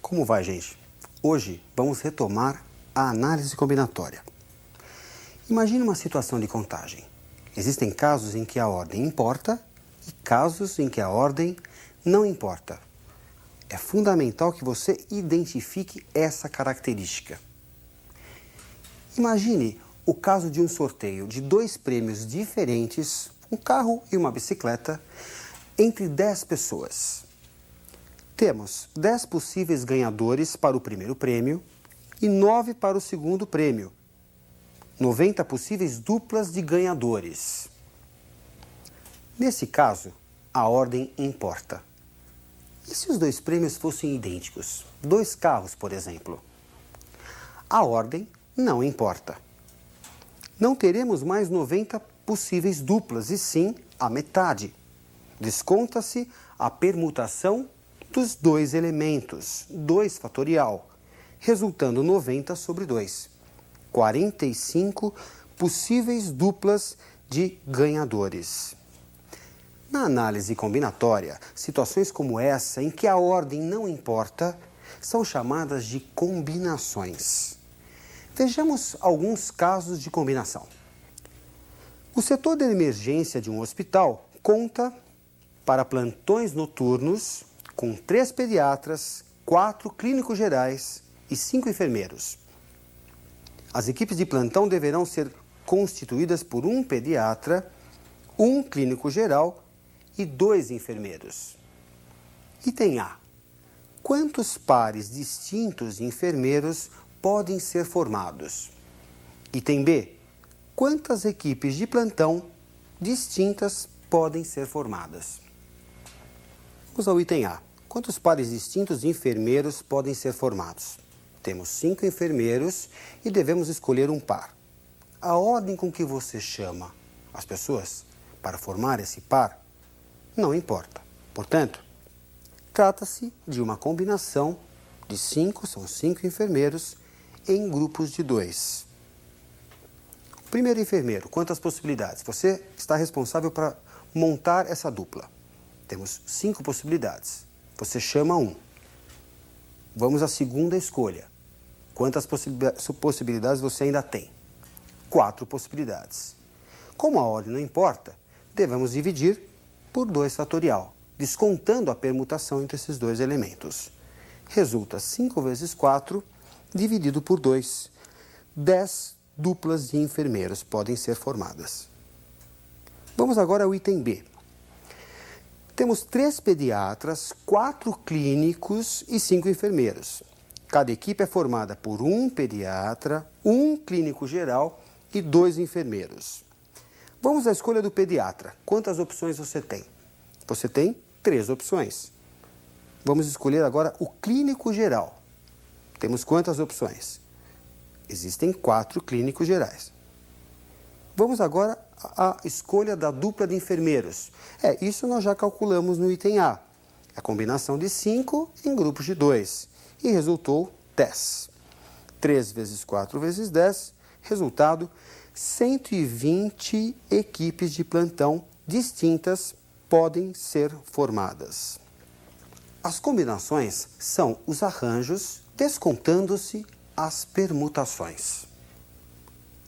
Como vai, gente? Hoje vamos retomar a análise combinatória. Imagine uma situação de contagem. Existem casos em que a ordem importa e casos em que a ordem não importa. É fundamental que você identifique essa característica. Imagine o caso de um sorteio de 2 prêmios diferentes, um carro e uma bicicleta, entre 10 pessoas. Temos 10 possíveis ganhadores para o primeiro prêmio e 9 para o segundo prêmio. 90 possíveis duplas de ganhadores. Nesse caso, a ordem importa. E se os 2 prêmios fossem idênticos? 2 carros, por exemplo. A ordem não importa. Não teremos mais 90 possíveis duplas, e sim a metade. Desconta-se a permutação dos 2 elementos, 2 fatorial, resultando 90 sobre 2. 45 possíveis duplas de ganhadores. Na análise combinatória, situações como essa, em que a ordem não importa, são chamadas de combinações. Vejamos alguns casos de combinação. O setor de emergência de um hospital conta para plantões noturnos com 3 pediatras, 4 clínicos gerais e 5 enfermeiros. As equipes de plantão deverão ser constituídas por 1 pediatra, 1 clínico geral e 2 enfermeiros. Item A. Quantos pares distintos de enfermeiros podem ser formados? Item B. Quantas equipes de plantão distintas podem ser formadas? Vamos ao item A. Quantos pares distintos de enfermeiros podem ser formados? Temos 5 enfermeiros e devemos escolher um par. A ordem com que você chama as pessoas para formar esse par não importa. Portanto, trata-se de uma combinação de 5, são 5 enfermeiros, em grupos de 2. Primeiro enfermeiro, quantas possibilidades? Você está responsável para montar essa dupla. Temos 5 possibilidades. Você chama 1. Vamos à segunda escolha. Quantas possibilidades você ainda tem? 4 possibilidades. Como a ordem não importa, devemos dividir por 2 fatorial, descontando a permutação entre esses 2 elementos. Resulta 5 vezes 4 dividido por 2. 10 duplas de enfermeiros podem ser formadas. Vamos agora ao item B. Temos 3 pediatras, 4 clínicos e 5 enfermeiros. Cada equipe é formada por 1 pediatra, 1 clínico geral e 2 enfermeiros. Vamos à escolha do pediatra. Quantas opções você tem? Você tem 3 opções. Vamos escolher agora o clínico geral. Temos quantas opções? Existem 4 clínicos gerais. Vamos agora à escolha da dupla de enfermeiros. Isso nós já calculamos no item A. A combinação de 5 em grupos de 2. E resultou 10. 3 vezes 4 vezes 10, resultado 120 equipes de plantão distintas podem ser formadas. As combinações são os arranjos descontando-se as permutações.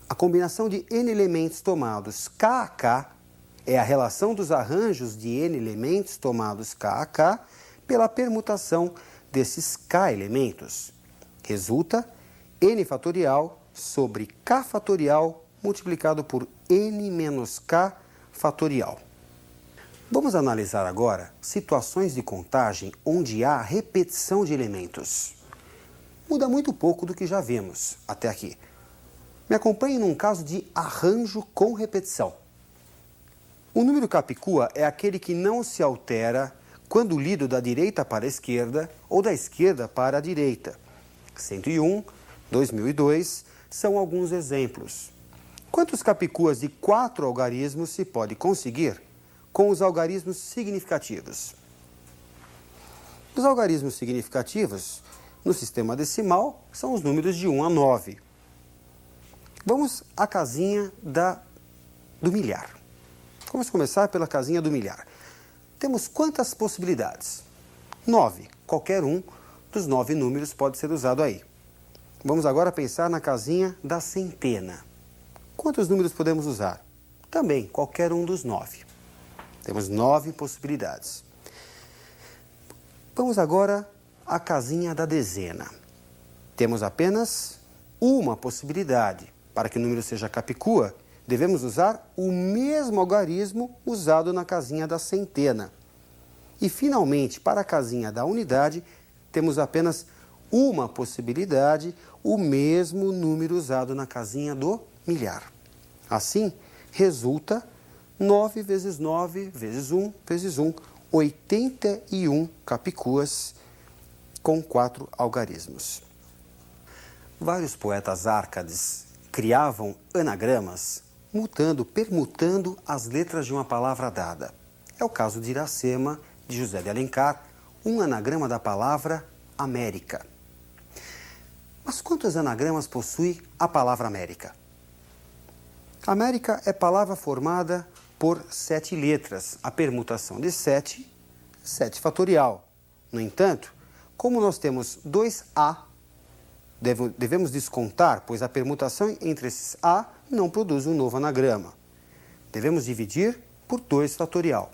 A combinação de N elementos tomados K a K é a relação dos arranjos de N elementos tomados K a K pela permutação desses K elementos. Resulta N fatorial sobre K fatorial multiplicado por N menos K fatorial. Vamos analisar agora situações de contagem onde há repetição de elementos. Muda muito pouco do que já vimos até aqui. Me acompanhe num caso de arranjo com repetição. O número capicua é aquele que não se altera quando lido da direita para a esquerda ou da esquerda para a direita. 101, 2002 são alguns exemplos. Quantos capicuas de 4 algarismos se pode conseguir com os algarismos significativos? Os algarismos significativos, no sistema decimal, são os números de 1 a 9. Vamos à casinha do milhar. Vamos começar pela casinha do milhar. Temos quantas possibilidades? 9. Qualquer um dos 9 números pode ser usado aí. Vamos agora pensar na casinha da centena. Quantos números podemos usar? Também, qualquer um dos 9. Temos 9 possibilidades. Vamos agora à casinha da dezena. Temos apenas uma possibilidade. Para que o número seja capicua, devemos usar o mesmo algarismo usado na casinha da centena. E, finalmente, para a casinha da unidade, temos apenas uma possibilidade, o mesmo número usado na casinha do milhar. Assim, resulta 9 vezes 9 vezes 1 vezes 1, 81 capicuas com 4 algarismos. Vários poetas árcades criavam anagramas, permutando as letras de uma palavra dada. É o caso de Iracema, de José de Alencar, um anagrama da palavra América. Mas quantos anagramas possui a palavra América? América é palavra formada por 7 letras, a permutação de 7 fatorial. No entanto, como nós temos 2 A, devemos descontar, pois a permutação entre esses A não produz um novo anagrama. Devemos dividir por 2 fatorial.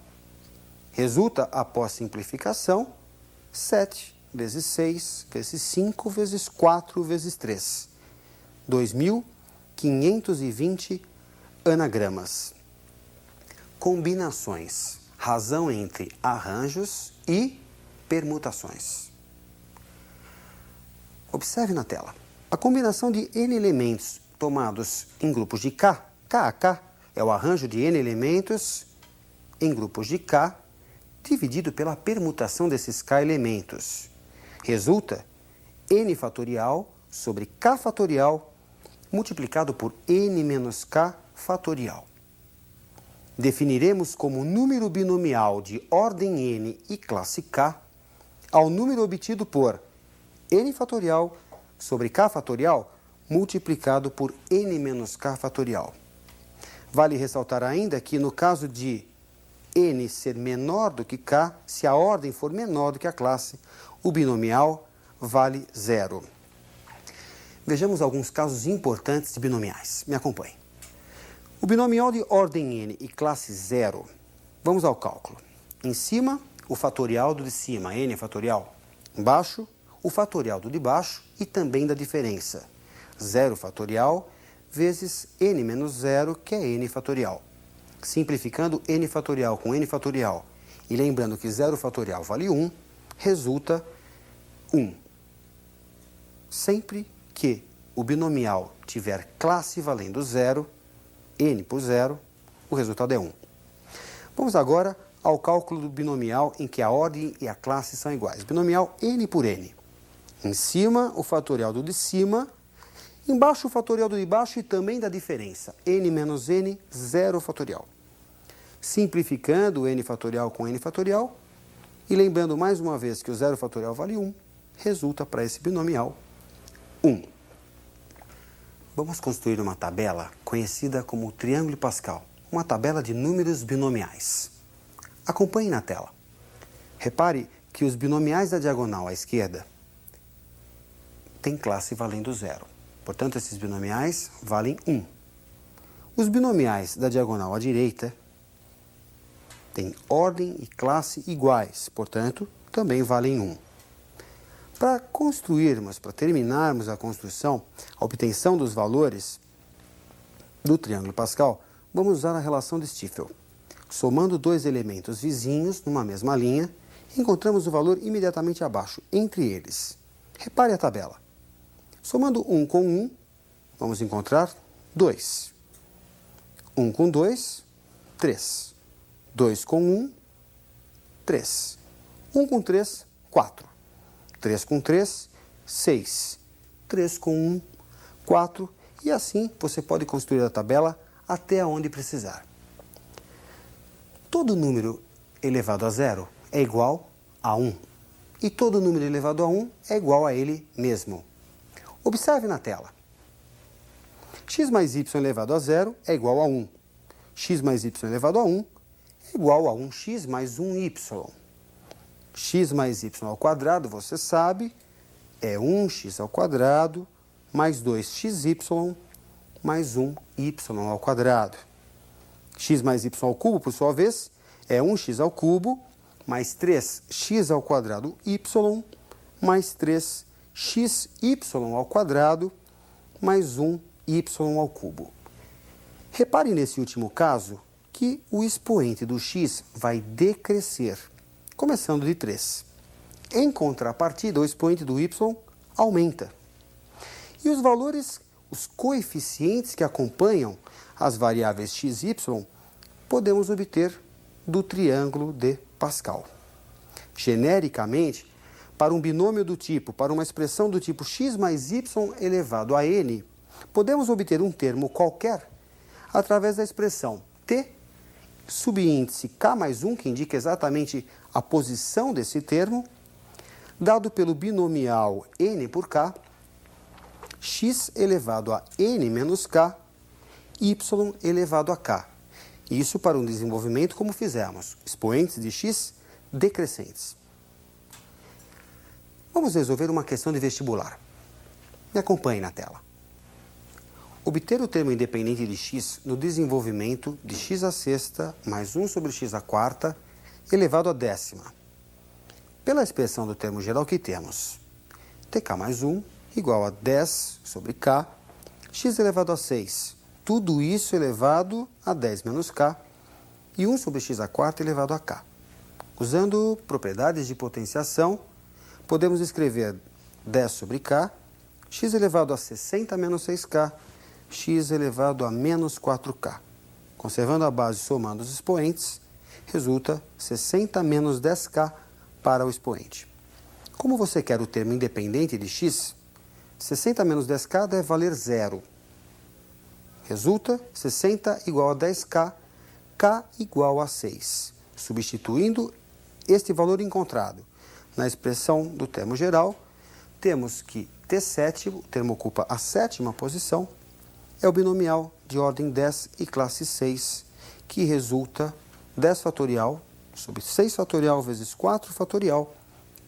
Resulta, após simplificação, 7 vezes 6 vezes 5 vezes 4 vezes 3. 2.520 anagramas. Combinações. Razão entre arranjos e permutações. Observe na tela. A combinação de N elementos tomados em grupos de K a K, é o arranjo de N elementos em grupos de K, dividido pela permutação desses K elementos. Resulta N fatorial sobre K fatorial multiplicado por N menos K fatorial. Definiremos como número binomial de ordem N e classe K ao número obtido por N fatorial sobre K fatorial multiplicado por N menos K fatorial. Vale ressaltar ainda que no caso de N ser menor do que K, se a ordem for menor do que a classe, o binomial vale 0. Vejamos alguns casos importantes de binomiais. Me acompanhe. O binomial de ordem N e classe 0, vamos ao cálculo. Em cima, o fatorial do de cima, N fatorial. Embaixo, o fatorial do de baixo e também da diferença. 0 fatorial vezes N menos 0, que é N fatorial. Simplificando N fatorial com N fatorial e lembrando que 0 fatorial vale 1, resulta 1. Sempre que o binomial tiver classe valendo 0, N por 0, o resultado é 1. Vamos agora ao cálculo do binomial em que a ordem e a classe são iguais. Binomial N por N. Em cima, o fatorial do de cima. Embaixo, o fatorial do de baixo e também da diferença. N menos N, 0 fatorial. Simplificando N fatorial com N fatorial e lembrando mais uma vez que o 0 fatorial vale 1, resulta para esse binomial 1. Vamos construir uma tabela conhecida como triângulo de Pascal, uma tabela de números binomiais. Acompanhe na tela. Repare que os binomiais da diagonal à esquerda têm classe valendo 0. Portanto, esses binomiais valem 1. Os binomiais da diagonal à direita têm ordem e classe iguais, portanto, também valem 1. Para terminarmos a construção, a obtenção dos valores do triângulo Pascal, vamos usar a relação de Stiefel. Somando 2 elementos vizinhos numa mesma linha, encontramos o valor imediatamente abaixo, entre eles. Repare a tabela. Somando 1 com 1, vamos encontrar 2. 1 com 2, 3. 2 com 1, 3. 1 com 3, 4. 3 com 3, 6. 3 com 1, 4. E assim você pode construir a tabela até onde precisar. Todo número elevado a 0 é igual a 1. E todo número elevado a 1 é igual a ele mesmo. Observe na tela. X mais y elevado a 0 é igual a 1. X mais y elevado a 1 é igual a 1x mais 1y. X mais y ao quadrado, você sabe, é 1x² mais 2xy mais 1y². X mais y², por sua vez, é 1x³ mais 3x² mais 3xy² mais 1y³. Repare nesse último caso que o expoente do x vai decrescer, começando de 3. Em contrapartida, o expoente do y aumenta. E os valores, os coeficientes que acompanham as variáveis x e y, podemos obter do triângulo de Pascal. Genericamente, para um binômio do tipo, para uma expressão do tipo x mais y elevado a n, podemos obter um termo qualquer através da expressão t, subíndice k mais 1, que indica exatamente a posição desse termo, dado pelo binomial n por k, x elevado a n menos k, y elevado a k. Isso para um desenvolvimento como fizemos, expoentes de x decrescentes. Vamos resolver uma questão de vestibular. Me acompanhe na tela. Obter o termo independente de x no desenvolvimento de x⁻⁶ mais 1/x⁴ elevado à décima. Pela expressão do termo geral que temos, tk mais 1 igual a 10 sobre k, x elevado a 6, tudo isso elevado a 10 menos k, e 1/x⁴ elevado a k. Usando propriedades de potenciação, podemos escrever 10 sobre k, x elevado a 60 menos 6k, x elevado a menos 4k. Conservando a base e somando os expoentes, resulta 60 menos 10k para o expoente. Como você quer o termo independente de x, 60 menos 10k deve valer zero. Resulta 60 igual a 10k, k igual a 6. Substituindo este valor encontrado na expressão do termo geral, temos que T7, o termo ocupa a sétima posição, é o binomial de ordem 10 e classe 6, que resulta 10 fatorial sobre 6 fatorial vezes 4 fatorial,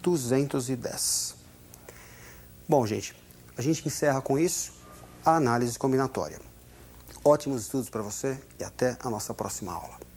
210. Bom, gente, a gente encerra com isso a análise combinatória. Ótimos estudos para você e até a nossa próxima aula.